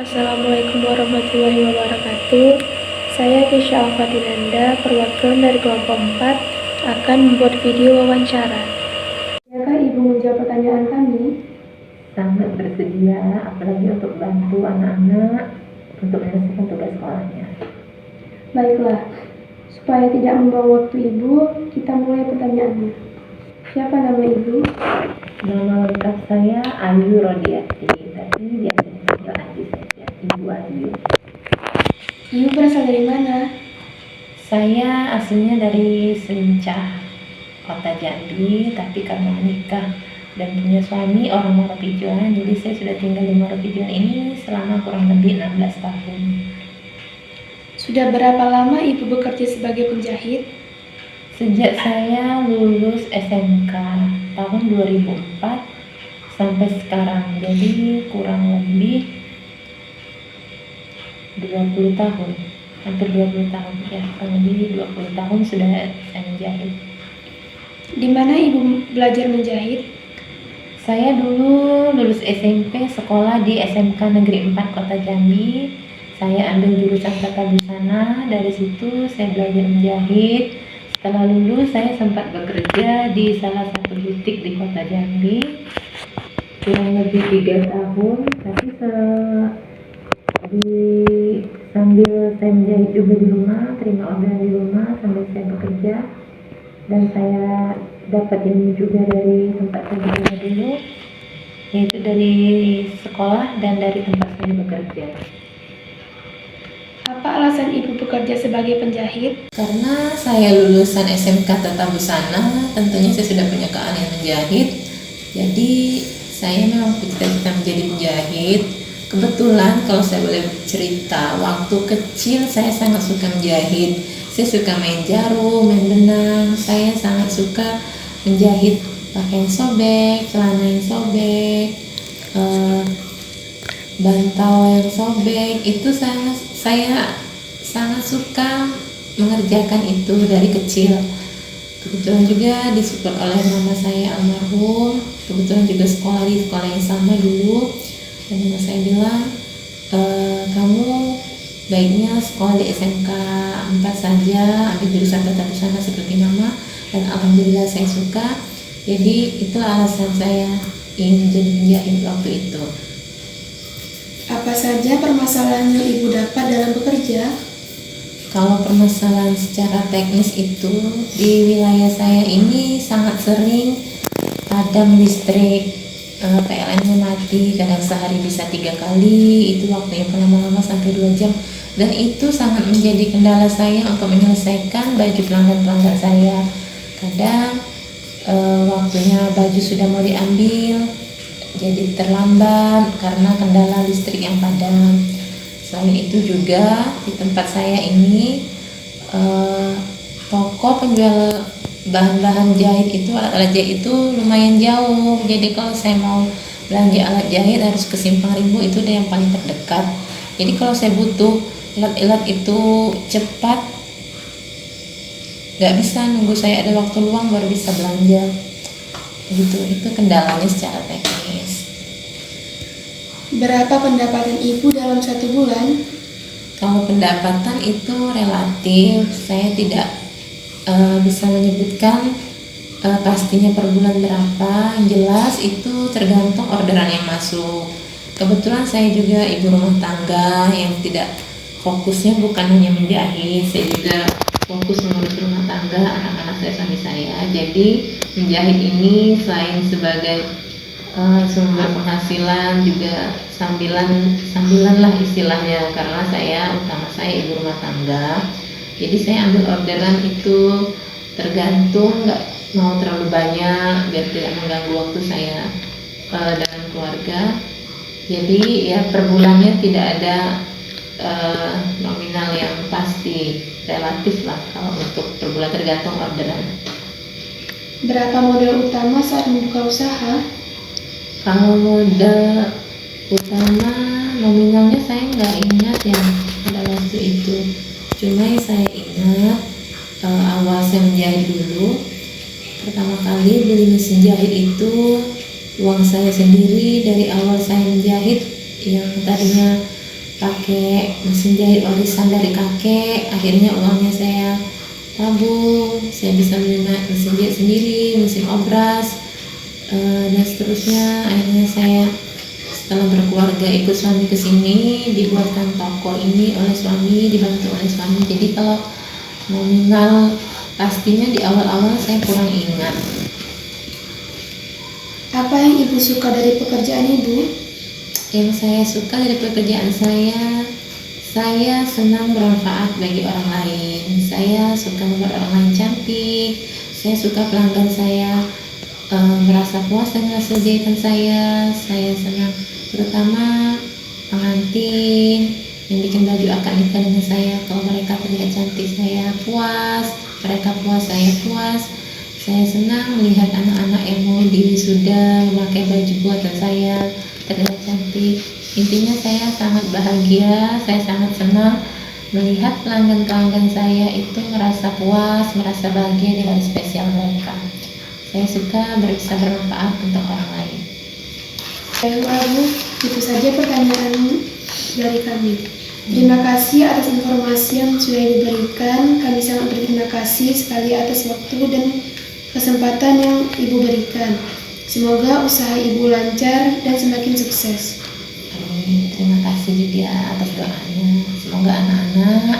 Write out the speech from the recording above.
Assalamualaikum warahmatullahi wabarakatuh. Saya Kisha Alfatinanda, perwakilan dari kelompok 4, akan membuat video wawancara. Silakan Ibu menjawab pertanyaan kami. Sangat bersedia, apalagi untuk bantu anak-anak untuk menyelesaikan tugas sekolahnya. Baiklah, supaya tidak membuang waktu Ibu, kita mulai pertanyaannya. Siapa nama Ibu? Nama lengkap saya Ayu Rodiati, tapi biasa dipanggil Ayu saja, Ibu Ayu. Ibu berasal dari mana? Saya aslinya dari Selincah, Kota Jambi, tapi karena menikah dan punya suami orang Moropijuan, jadi saya sudah tinggal di Moropijuan ini selama kurang lebih 16 tahun. Sudah berapa lama Ibu bekerja sebagai penjahit? Sejak saya lulus SMK tahun 2004 sampai sekarang, jadi kurang lebih 20 tahun, hampir 20 tahun ya, kurang lebih 20 tahun sudah saya menjahit. Di mana Ibu belajar menjahit? Saya dulu lulus SMP sekolah di SMK Negeri 4 Kota Jambi. Saya ambil jurusan tata busana, dari situ saya belajar menjahit. Setelah lulus saya sempat bekerja di salah satu butik di Kota Jambi kurang lebih 3 tahun, tapi sambil saya menjahit juga di rumah, terima orderan di rumah sambil saya bekerja, dan saya dapat ilmu juga dari tempat saya bekerja dulu, yaitu dari sekolah dan dari tempat saya bekerja. Apa alasan Ibu bekerja sebagai penjahit? Karena saya lulusan SMK Tata Busana, tentunya saya sudah punya keahlian menjahit. Jadi saya memang cita-cita menjadi penjahit. Kebetulan kalau saya boleh cerita, waktu kecil saya sangat suka menjahit. Saya suka main jarum, main benang. Saya sangat suka menjahit pakaian sobek, celana yang sobek, bantal yang sobek. Itu saya sangat suka mengerjakan itu dari kecil. Kebetulan juga disupport oleh mama saya almarhum. Kebetulan juga sekolah di sekolah yang sama dulu, dan mama saya bilang, kamu baiknya sekolah di SMK 4 saja, ambil jurusan tata busana seperti mama. Dan alhamdulillah saya suka. Jadi itu alasan saya ingin menjadi penjahit waktu itu. Apa saja permasalahan yang Ibu dapat dalam bekerja? Kalau permasalahan secara teknis itu di wilayah saya ini sangat sering padam listrik, PLN-nya mati, kadang sehari bisa 3 kali, itu waktunya lama-lama sampai 2 jam, dan itu sangat menjadi kendala saya untuk menyelesaikan baju pelanggan-pelanggan saya. Kadang waktunya baju sudah mau diambil, jadi terlambat karena kendala listrik yang padam. Selain itu juga di tempat saya ini toko penjual bahan-bahan jahit itu, alat-alat jahit itu lumayan jauh. Jadi kalau saya mau belanja alat jahit harus ke Simpang Rimbo, itu dia yang paling terdekat. Jadi kalau saya butuh alat-alat itu cepat, nggak bisa nunggu saya ada waktu luang baru bisa belanja. Gitu, itu kendalanya secara teknis. Berapa pendapatan Ibu dalam 1 bulan? Kalau pendapatan itu relatif, saya tidak bisa menyebutkan pastinya per bulan berapa. Yang jelas itu tergantung orderan yang masuk. Kebetulan saya juga ibu rumah tangga yang tidak fokusnya bukan hanya menjahit, saya juga fokus mengurus rumah tangga, anak-anak saya, suami saya. Jadi menjahit ini selain sebagai sumber penghasilan juga sambilan lah istilahnya, karena utama saya ibu rumah tangga. Jadi saya ambil orderan itu tergantung, nggak mau terlalu banyak biar tidak mengganggu waktu saya dengan keluarga. Jadi ya per bulannya tidak ada nominal yang pasti, relatif lah kalau untuk per bulan, tergantung orderan. Berapa modal utama saat membuka usaha? Kalau modal utama nominalnya saya nggak ingat ya pada waktu itu. Cuma yang saya ingat awal saya menjahit dulu, pertama kali beli mesin jahit itu uang saya sendiri. Dari awal saya menjahit yang tadinya pakai mesin jahit warisan dari kakek. Akhirnya uangnya saya tabung, saya bisa beli mesin jahit sendiri, mesin obras, dan seterusnya. Akhirnya saya setelah berkeluarga ikut suami ke sini, dibuatkan toko ini oleh suami, dibantu oleh suami. Jadi kalau nominal pastinya di awal-awal saya kurang ingat. Apa yang Ibu suka dari pekerjaan Ibu? Yang saya suka dari pekerjaan saya senang bermanfaat bagi orang lain. Saya suka membuat orang lain cantik. Saya suka pelanggan saya merasa puas dengan hasil jahitan saya. Saya senang, terutama pengantin yang bikin baju akad nikah dengan saya. Kalau mereka terlihat cantik, saya puas. Mereka puas, saya puas. Saya senang melihat anak-anak yang mau diwisuda memakai baju buatan saya terlihat cantik. Intinya saya sangat bahagia, saya sangat senang melihat pelanggan-pelanggan saya itu merasa puas, merasa bahagia di hari spesial mereka. Saya suka bisa bermanfaat untuk orang lain. Baik Bu, itu saja pertanyaan dari kami. Terima kasih atas informasi yang sudah diberikan. Kami sangat berterima kasih sekali atas waktu dan kesempatan yang Ibu berikan. Semoga usaha Ibu lancar dan semakin sukses. Amin. Terima kasih juga atas doanya. Semoga anak-anak